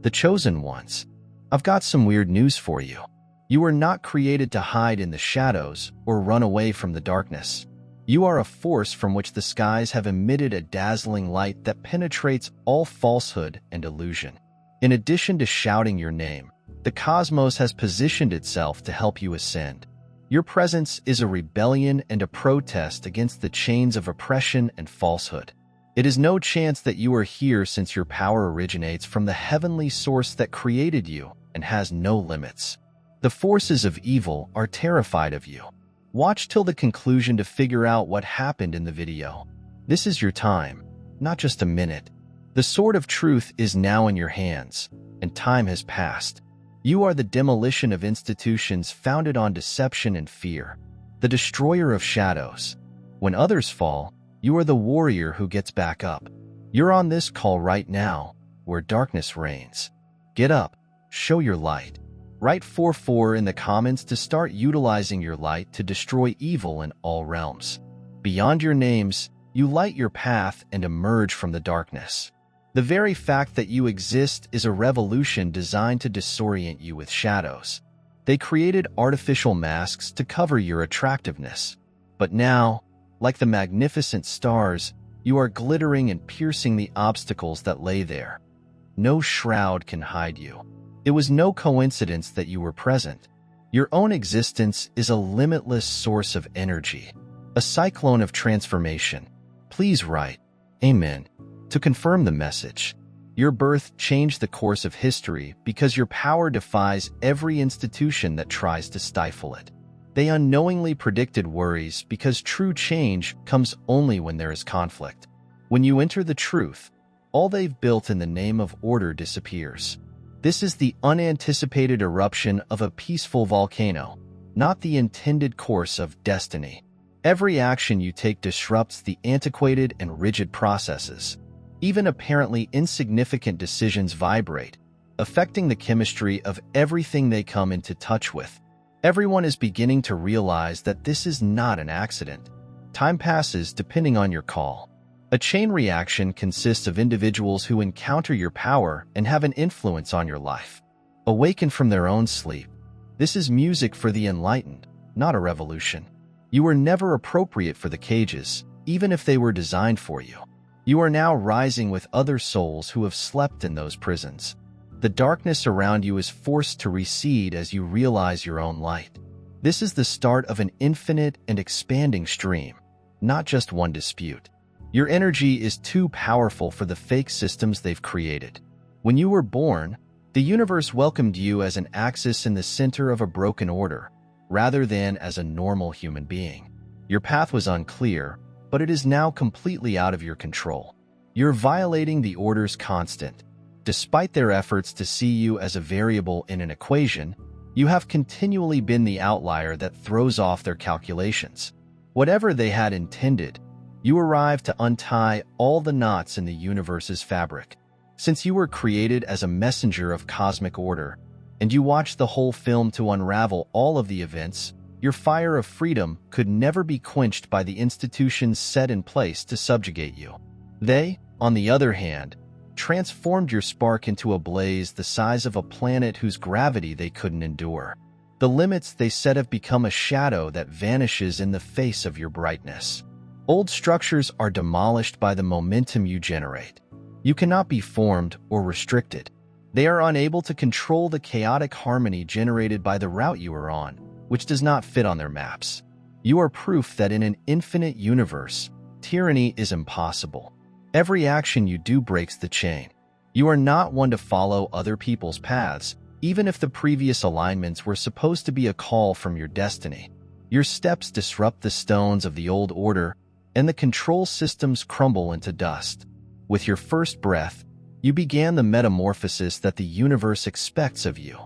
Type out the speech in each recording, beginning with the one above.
The chosen ones. I've got some weird news for you. You were not created to hide in the shadows or run away from the darkness. You are a force from which the skies have emitted a dazzling light that penetrates all falsehood and illusion. In addition to shouting your name, the cosmos has positioned itself to help you ascend. Your presence is a rebellion and a protest against the chains of oppression and falsehood. It is no chance that you are here, since your power originates from the heavenly source that created you and has no limits. The forces of evil are terrified of you. Watch till the conclusion to figure out what happened in the video. This is your time, not just a minute. The sword of truth is now in your hands, and time has passed. You are the demolition of institutions founded on deception and fear, the destroyer of shadows. When others fall, you are the warrior who gets back up. You're on this call right now, where darkness reigns. Get up, show your light. Write 4-4 in the comments to start utilizing your light to destroy evil in all realms. Beyond your names, you light your path and emerge from the darkness. The very fact that you exist is a revolution designed to disorient you with shadows. They created artificial masks to cover your attractiveness. But now, like the magnificent stars, you are glittering and piercing the obstacles that lay there. No shroud can hide you. It was no coincidence that you were present. Your own existence is a limitless source of energy, a cyclone of transformation. Please write, Amen, to confirm the message. Your birth changed the course of history because your power defies every institution that tries to stifle it. They unknowingly predicted worries because true change comes only when there is conflict. When you enter the truth, all they've built in the name of order disappears. This is the unanticipated eruption of a peaceful volcano, not the intended course of destiny. Every action you take disrupts the antiquated and rigid processes. Even apparently insignificant decisions vibrate, affecting the chemistry of everything they come into touch with. Everyone is beginning to realize that this is not an accident. Time passes depending on your call. A chain reaction consists of individuals who encounter your power and have an influence on your life. Awaken from their own sleep. This is music for the enlightened, not a revolution. You were never appropriate for the cages, even if they were designed for you. You are now rising with other souls who have slept in those prisons. The darkness around you is forced to recede as you realize your own light. This is the start of an infinite and expanding stream, not just one dispute. Your energy is too powerful for the fake systems they've created. When you were born, the universe welcomed you as an axis in the center of a broken order, rather than as a normal human being. Your path was unclear, but it is now completely out of your control. You're violating the order's constant. Despite their efforts to see you as a variable in an equation, you have continually been the outlier that throws off their calculations. Whatever they had intended, you arrived to untie all the knots in the universe's fabric. Since you were created as a messenger of cosmic order, and you watched the whole film to unravel all of the events, your fire of freedom could never be quenched by the institutions set in place to subjugate you. They, on the other hand, transformed your spark into a blaze the size of a planet whose gravity they couldn't endure. The limits they set have become a shadow that vanishes in the face of your brightness. Old structures are demolished by the momentum you generate. You cannot be formed or restricted. They are unable to control the chaotic harmony generated by the route you are on, which does not fit on their maps. You are proof that in an infinite universe, tyranny is impossible. Every action you do breaks the chain. You are not one to follow other people's paths, even if the previous alignments were supposed to be a call from your destiny. Your steps disrupt the stones of the old order, and the control systems crumble into dust. With your first breath, you began the metamorphosis that the universe expects of you.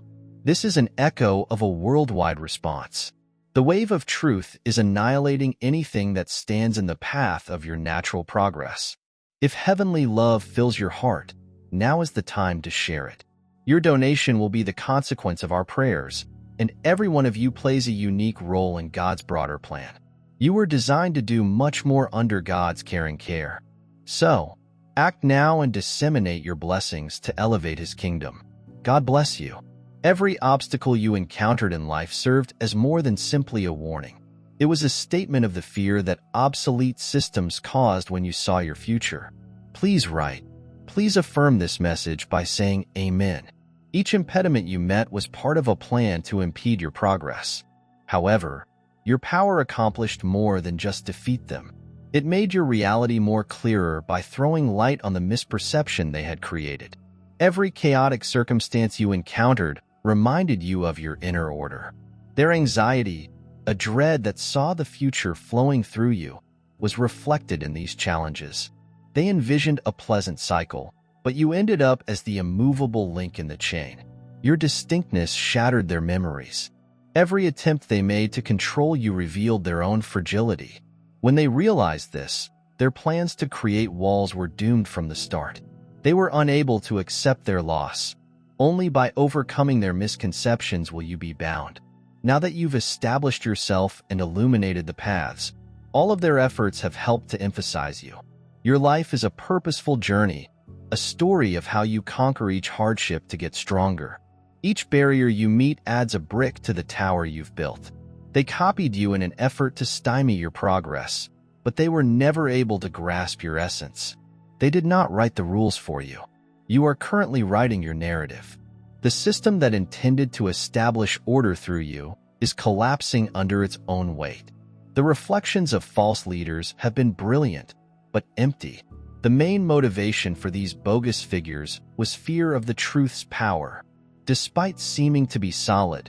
This is an echo of a worldwide response. The wave of truth is annihilating anything that stands in the path of your natural progress. If heavenly love fills your heart, now is the time to share it. Your donation will be the consequence of our prayers, and every one of you plays a unique role in God's broader plan. You were designed to do much more under God's caring care. So, act now and disseminate your blessings to elevate His kingdom. God bless you. Every obstacle you encountered in life served as more than simply a warning. It was a statement of the fear that obsolete systems caused when you saw your future. Please write. Please affirm this message by saying Amen. Each impediment you met was part of a plan to impede your progress. However, your power accomplished more than just defeat them. It made your reality more clearer by throwing light on the misperception they had created. Every chaotic circumstance you encountered reminded you of your inner order. Their anxiety, a dread that saw the future flowing through you, was reflected in these challenges. They envisioned a pleasant cycle, but you ended up as the immovable link in the chain. Your distinctness shattered their memories. Every attempt they made to control you revealed their own fragility. When they realized this, their plans to create walls were doomed from the start. They were unable to accept their loss. Only by overcoming their misconceptions will you be bound. Now that you've established yourself and illuminated the paths, all of their efforts have helped to emphasize you. Your life is a purposeful journey, a story of how you conquer each hardship to get stronger. Each barrier you meet adds a brick to the tower you've built. They copied you in an effort to stymie your progress, but they were never able to grasp your essence. They did not write the rules for you. You are currently writing your narrative. The system that intended to establish order through you is collapsing under its own weight. The reflections of false leaders have been brilliant, but empty. The main motivation for these bogus figures was fear of the truth's power. Despite seeming to be solid,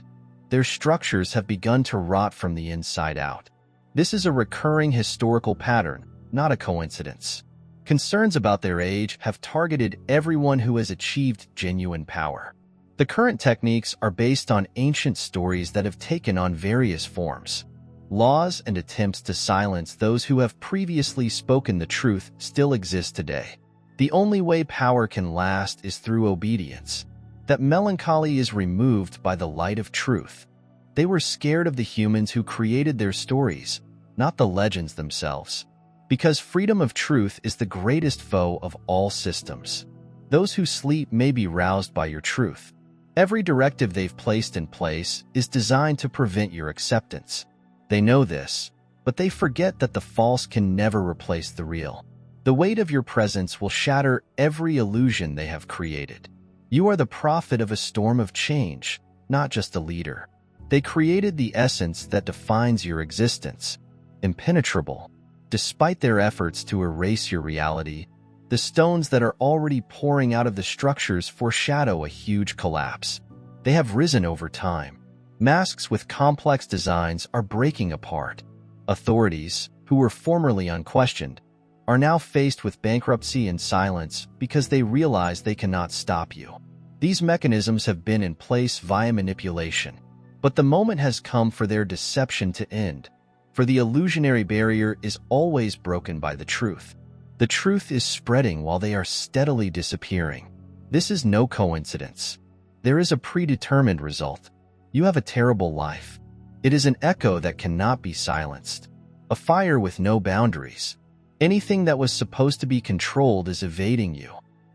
their structures have begun to rot from the inside out. This is a recurring historical pattern, not a coincidence. Concerns about their age have targeted everyone who has achieved genuine power. The current techniques are based on ancient stories that have taken on various forms. Laws and attempts to silence those who have previously spoken the truth still exist today. The only way power can last is through obedience. That melancholy is removed by the light of truth. They were scared of the humans who created their stories, not the legends themselves. Because freedom of truth is the greatest foe of all systems. Those who sleep may be roused by your truth. Every directive they've placed in place is designed to prevent your acceptance. They know this, but they forget that the false can never replace the real. The weight of your presence will shatter every illusion they have created. You are the prophet of a storm of change, not just a leader. They created the essence that defines your existence, impenetrable. Despite their efforts to erase your reality, the stones that are already pouring out of the structures foreshadow a huge collapse. They have risen over time. Masks with complex designs are breaking apart. Authorities, who were formerly unquestioned, are now faced with bankruptcy and silence because they realize they cannot stop you. These mechanisms have been in place via manipulation, but the moment has come for their deception to end, for the illusionary barrier is always broken by the truth. The truth is spreading while they are steadily disappearing. This is no coincidence. There is a predetermined result. You have a terrible life. It is an echo that cannot be silenced, a fire with no boundaries. Anything that was supposed to be controlled is evading you.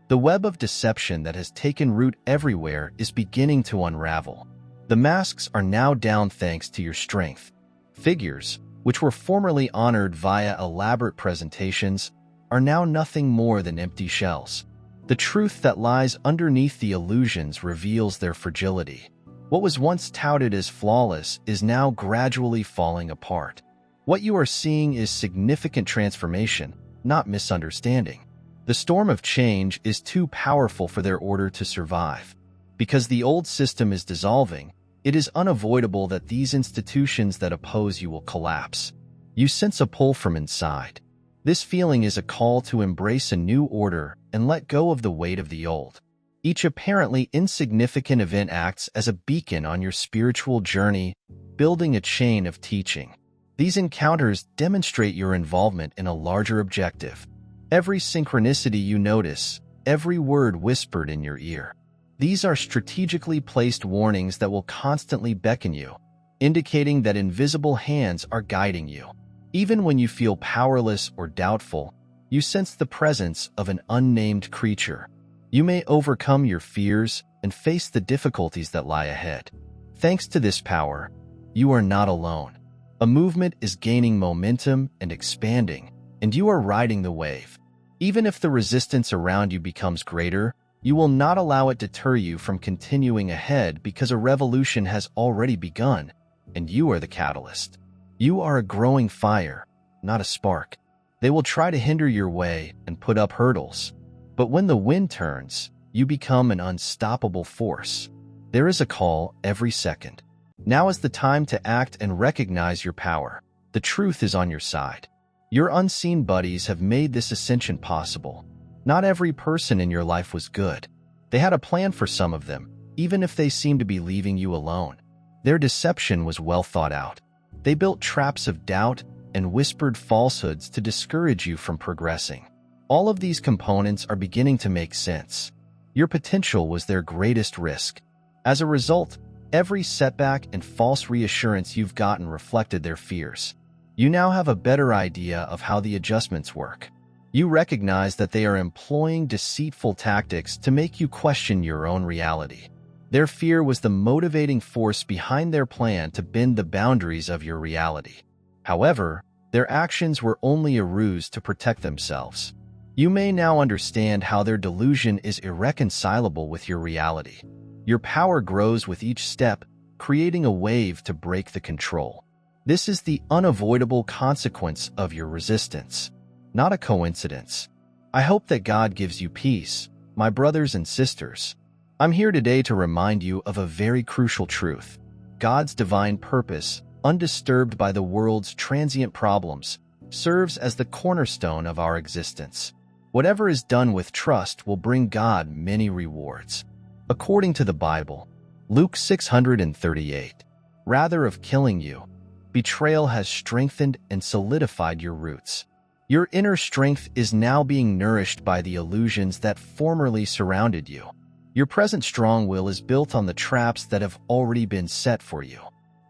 The web of deception that has taken root everywhere is beginning to unravel. The masks are now down thanks to your strength. Figures, which were formerly honored via elaborate presentations, are now nothing more than empty shells. The truth that lies underneath the illusions reveals their fragility. What was once touted as flawless is now gradually falling apart. What you are seeing is significant transformation, not misunderstanding. The storm of change is too powerful for their order to survive. Because the old system is dissolving, it is unavoidable that these institutions that oppose you will collapse. You sense a pull from inside. This feeling is a call to embrace a new order and let go of the weight of the old. Each apparently insignificant event acts as a beacon on your spiritual journey, building a chain of teaching. These encounters demonstrate your involvement in a larger objective. Every synchronicity you notice, every word whispered in your ear. These are strategically placed warnings that will constantly beckon you, indicating that invisible hands are guiding you. Even when you feel powerless or doubtful, you sense the presence of an unnamed creature. You may overcome your fears, and face the difficulties that lie ahead. Thanks to this power, you are not alone. A movement is gaining momentum and expanding, and you are riding the wave. Even if the resistance around you becomes greater, you will not allow it to deter you from continuing ahead because a revolution has already begun, and you are the catalyst. You are a growing fire, not a spark. They will try to hinder your way and put up hurdles. But when the wind turns, you become an unstoppable force. There is a call every second. Now is the time to act and recognize your power. The truth is on your side. Your unseen buddies have made this ascension possible. Not every person in your life was good. They had a plan for some of them, even if they seemed to be leaving you alone. Their deception was well thought out. They built traps of doubt and whispered falsehoods to discourage you from progressing. All of these components are beginning to make sense. Your potential was their greatest risk. As a result, every setback and false reassurance you've gotten reflected their fears. You now have a better idea of how the adjustments work. You recognize that they are employing deceitful tactics to make you question your own reality. Their fear was the motivating force behind their plan to bend the boundaries of your reality. However, their actions were only a ruse to protect themselves. You may now understand how their delusion is irreconcilable with your reality. Your power grows with each step, creating a wave to break the control. This is the unavoidable consequence of your resistance, not a coincidence. I hope that God gives you peace, my brothers and sisters. I'm here today to remind you of a very crucial truth. God's divine purpose, undisturbed by the world's transient problems, serves as the cornerstone of our existence. Whatever is done with trust will bring God many rewards. According to the Bible, Luke 638, rather of killing you, betrayal has strengthened and solidified your roots. Your inner strength is now being nourished by the illusions that formerly surrounded you. Your present strong will is built on the traps that have already been set for you.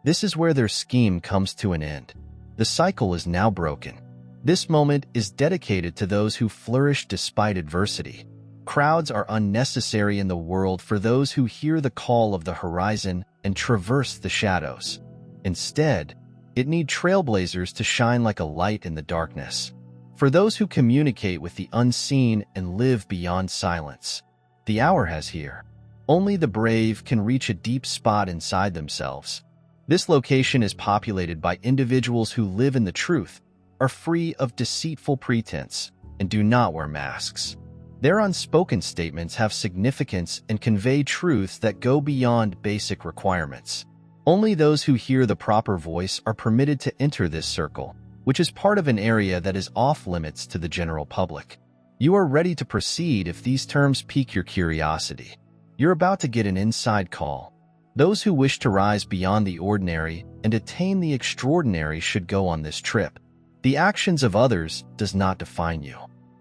This is where their scheme comes to an end. The cycle is now broken. This moment is dedicated to those who flourish despite adversity. Crowds are unnecessary in the world for those who hear the call of the horizon and traverse the shadows. Instead, it needs trailblazers to shine like a light in the darkness. For those who communicate with the unseen and live beyond silence. The hour has here. Only the brave can reach a deep spot inside themselves. This location is populated by individuals who live in the truth, are free of deceitful pretense, and do not wear masks. Their unspoken statements have significance and convey truths that go beyond basic requirements. Only those who hear the proper voice are permitted to enter this circle, which is part of an area that is off-limits to the general public. You are ready to proceed if these terms pique your curiosity. You're about to get an inside call. Those who wish to rise beyond the ordinary and attain the extraordinary should go on this trip. The actions of others does not define you.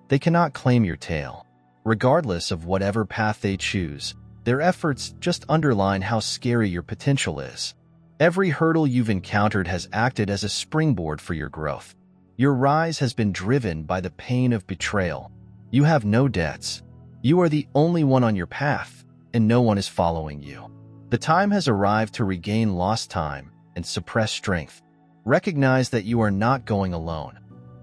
They cannot claim your tail. Regardless of whatever path they choose, their efforts just underline how scary your potential is. Every hurdle you've encountered has acted as a springboard for your growth. Your rise has been driven by the pain of betrayal. You have no debts. You are the only one on your path, and no one is following you. The time has arrived to regain lost time and suppress strength. Recognize that you are not going alone.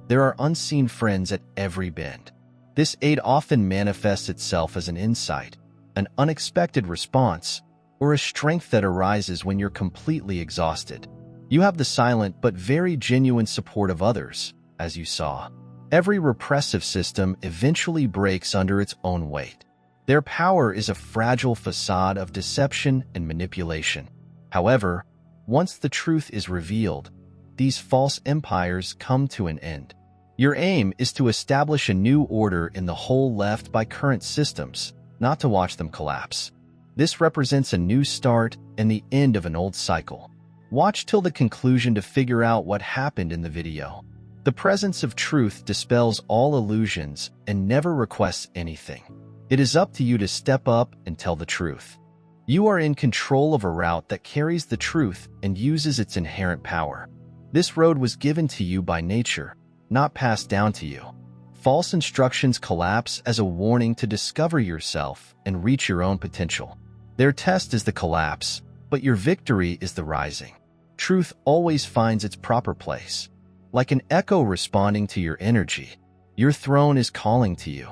There are unseen friends at every bend. This aid often manifests itself as an insight, an unexpected response, or a strength that arises when you're completely exhausted. You have the silent but very genuine support of others, as you saw. Every repressive system eventually breaks under its own weight. Their power is a fragile facade of deception and manipulation. However, once the truth is revealed, these false empires come to an end. Your aim is to establish a new order in the hole left by current systems, not to watch them collapse. This represents a new start and the end of an old cycle. Watch till the conclusion to figure out what happened in the video. The presence of truth dispels all illusions and never requests anything. It is up to you to step up and tell the truth. You are in control of a route that carries the truth and uses its inherent power. This road was given to you by nature, not passed down to you. False instructions collapse as a warning to discover yourself and reach your own potential. Their test is the collapse, but your victory is the rising. Truth always finds its proper place. Like an echo responding to your energy, your throne is calling to you.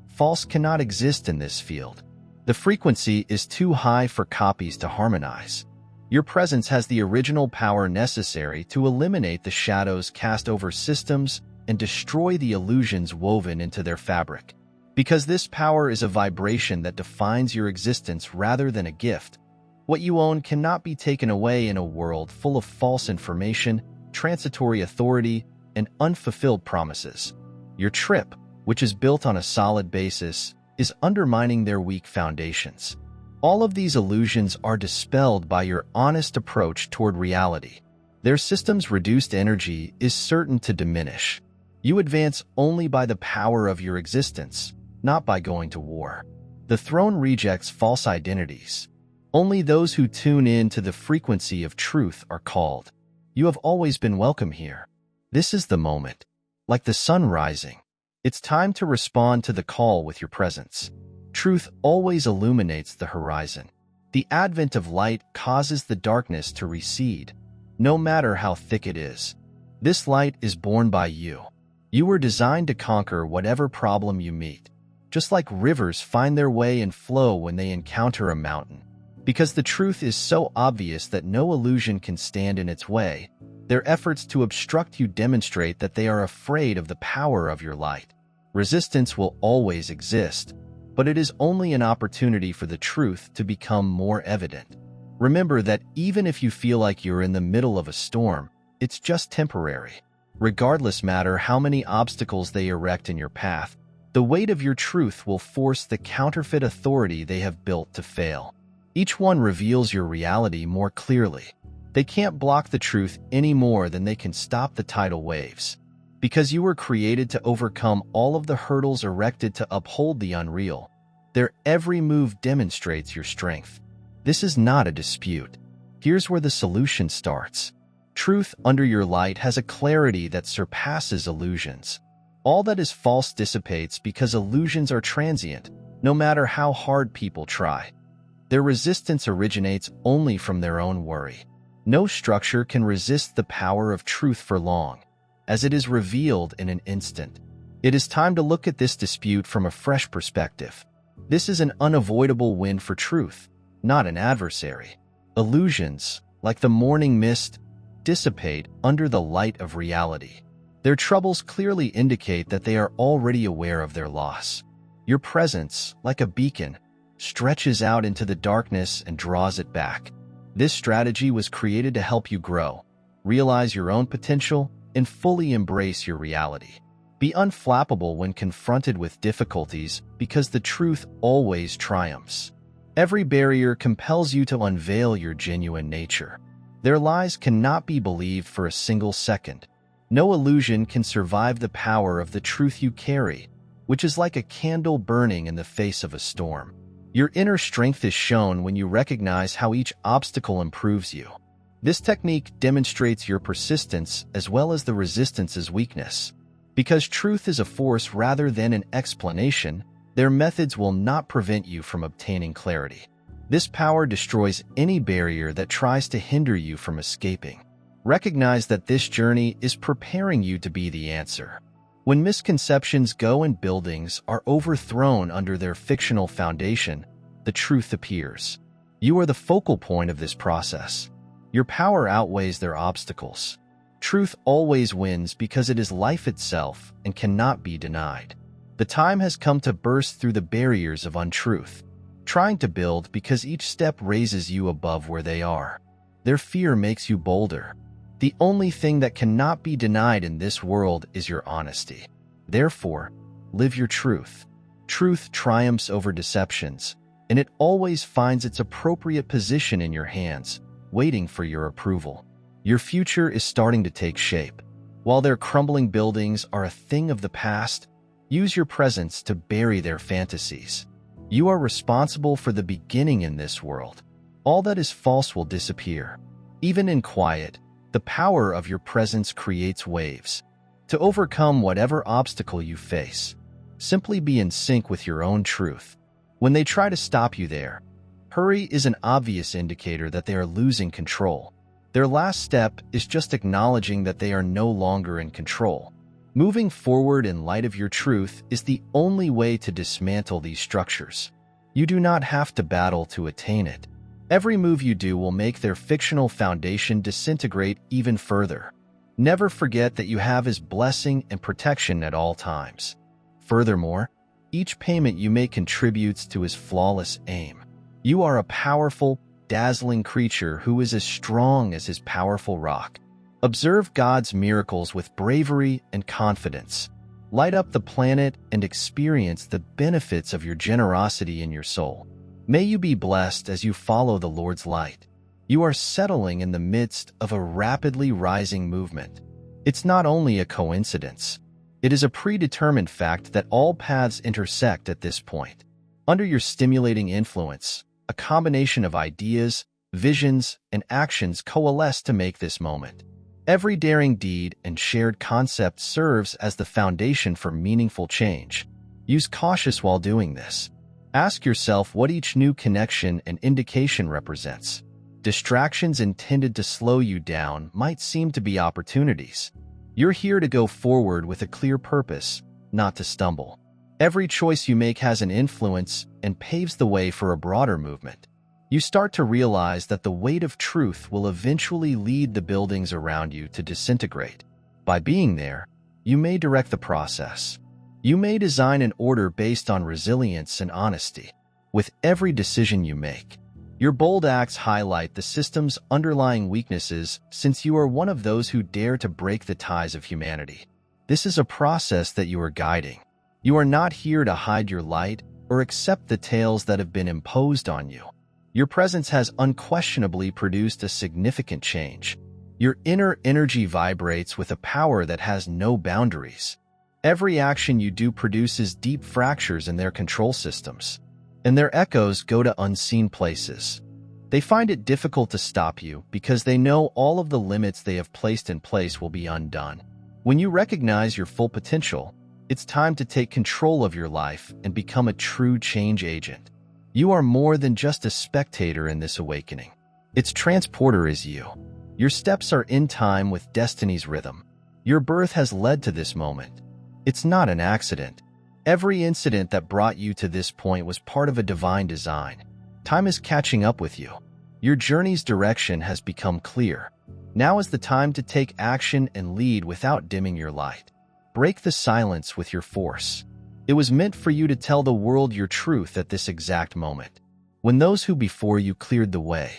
False cannot exist in this field. The frequency is too high for copies to harmonize. Your presence has the original power necessary to eliminate the shadows cast over systems and destroy the illusions woven into their fabric. Because this power is a vibration that defines your existence rather than a gift, what you own cannot be taken away in a world full of false information, transitory authority, and unfulfilled promises. Your trip, which is built on a solid basis, is undermining their weak foundations. All of these illusions are dispelled by your honest approach toward reality. Their system's reduced energy is certain to diminish. You advance only by the power of your existence, not by going to war. The throne rejects false identities. Only those who tune in to the frequency of truth are called. You have always been welcome here. This is the moment. Like the sun rising, it's time to respond to the call with your presence. Truth always illuminates the horizon. The advent of light causes the darkness to recede, no matter how thick it is. This light is born by you. You were designed to conquer whatever problem you meet, just like rivers find their way and flow when they encounter a mountain. Because the truth is so obvious that no illusion can stand in its way, their efforts to obstruct you demonstrate that they are afraid of the power of your light. Resistance will always exist, but it is only an opportunity for the truth to become more evident. Remember that even if you feel like you're in the middle of a storm, it's just temporary. Regardless matter how many obstacles they erect in your path, the weight of your truth will force the counterfeit authority they have built to fail. Each one reveals your reality more clearly. They can't block the truth any more than they can stop the tidal waves. Because you were created to overcome all of the hurdles erected to uphold the unreal, their every move demonstrates your strength. This is not a dispute. Here's where the solution starts. Truth under your light has a clarity that surpasses illusions. All that is false dissipates because illusions are transient, no matter how hard people try. Their resistance originates only from their own worry. No structure can resist the power of truth for long, as it is revealed in an instant. It is time to look at this dispute from a fresh perspective. This is an unavoidable win for truth, not an adversary. Illusions, like the morning mist, dissipate under the light of reality. Their troubles clearly indicate that they are already aware of their loss. Your presence, like a beacon, stretches out into the darkness and draws it back. This strategy was created to help you grow, realize your own potential, and fully embrace your reality. Be unflappable when confronted with difficulties because the truth always triumphs. Every barrier compels you to unveil your genuine nature. Their lies cannot be believed for a single second. No illusion can survive the power of the truth you carry, which is like a candle burning in the face of a storm. Your inner strength is shown when you recognize how each obstacle improves you. This technique demonstrates your persistence as well as the resistance's weakness. Because truth is a force rather than an explanation, their methods will not prevent you from obtaining clarity. This power destroys any barrier that tries to hinder you from escaping. Recognize that this journey is preparing you to be the answer. When misconceptions go and buildings are overthrown under their fictional foundation, the truth appears. You are the focal point of this process. Your power outweighs their obstacles. Truth always wins because it is life itself and cannot be denied. The time has come to burst through the barriers of untruth, trying to build because each step raises you above where they are. Their fear makes you bolder. The only thing that cannot be denied in this world is your honesty. Therefore, live your truth. Truth triumphs over deceptions, and it always finds its appropriate position in your hands, waiting for your approval. Your future is starting to take shape. While their crumbling buildings are a thing of the past, use your presence to bury their fantasies. You are responsible for the beginning in this world. All that is false will disappear. Even in quiet, the power of your presence creates waves. To overcome whatever obstacle you face, simply be in sync with your own truth. When they try to stop you there, Hurry is an obvious indicator that they are losing control. Their last step is just acknowledging that they are no longer in control. Moving forward in light of your truth is the only way to dismantle these structures. You do not have to battle to attain it. Every move you do will make their fictional foundation disintegrate even further. Never forget that you have His blessing and protection at all times. Furthermore, each payment you make contributes to His flawless aim. You are a powerful, dazzling creature who is as strong as His powerful rock. Observe God's miracles with bravery and confidence. Light up the planet and experience the benefits of your generosity in your soul. May you be blessed as you follow the Lord's light. You are settling in the midst of a rapidly rising movement. It's not only a coincidence. It is a predetermined fact that all paths intersect at this point. Under your stimulating influence, a combination of ideas, visions, and actions coalesce to make this moment. Every daring deed and shared concept serves as the foundation for meaningful change. Use caution while doing this. Ask yourself what each new connection and indication represents. Distractions intended to slow you down might seem to be opportunities. You're here to go forward with a clear purpose, not to stumble. Every choice you make has an influence and paves the way for a broader movement. You start to realize that the weight of truth will eventually lead the buildings around you to disintegrate. By being there, you may direct the process. You may design an order based on resilience and honesty. With every decision you make, your bold acts highlight the system's underlying weaknesses, since you are one of those who dare to break the ties of humanity. This is a process that you are guiding. You are not here to hide your light or accept the tales that have been imposed on you. Your presence has unquestionably produced a significant change. Your inner energy vibrates with a power that has no boundaries. Every action you do produces deep fractures in their control systems, and their echoes go to unseen places. They find it difficult to stop you because they know all of the limits they have placed in place will be undone. When you recognize your full potential, it's time to take control of your life and become a true change agent. You are more than just a spectator in this awakening. Its transporter is you. Your steps are in time with destiny's rhythm. Your birth has led to this moment. It's not an accident. Every incident that brought you to this point was part of a divine design. Time is catching up with you. Your journey's direction has become clear. Now is the time to take action and lead without dimming your light. Break the silence with your force. It was meant for you to tell the world your truth at this exact moment. When those who before you cleared the way,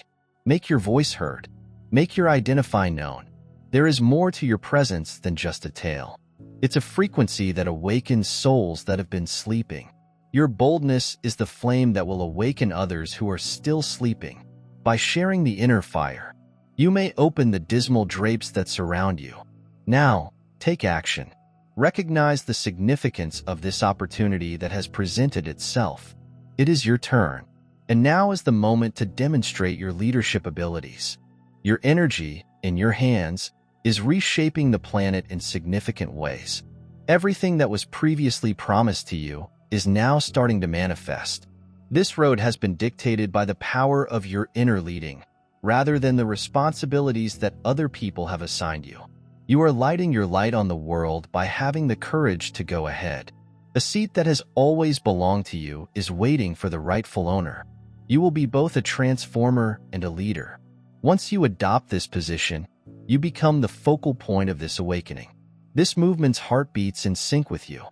make your voice heard. Make your identify known. There is more to your presence than just a tale. It's a frequency that awakens souls that have been sleeping. Your boldness is the flame that will awaken others who are still sleeping. By sharing the inner fire, you may open the dismal drapes that surround you. Now, take action. Recognize the significance of this opportunity that has presented itself. It is your turn, and now is the moment to demonstrate your leadership abilities. Your energy, in your hands, is reshaping the planet in significant ways. Everything that was previously promised to you is now starting to manifest. This road has been dictated by the power of your inner leading, rather than the responsibilities that other people have assigned you. You are lighting your light on the world by having the courage to go ahead. A seat that has always belonged to you is waiting for the rightful owner. You will be both a transformer and a leader. Once you adopt this position, you become the focal point of this awakening. This movement's heart beats in sync with you.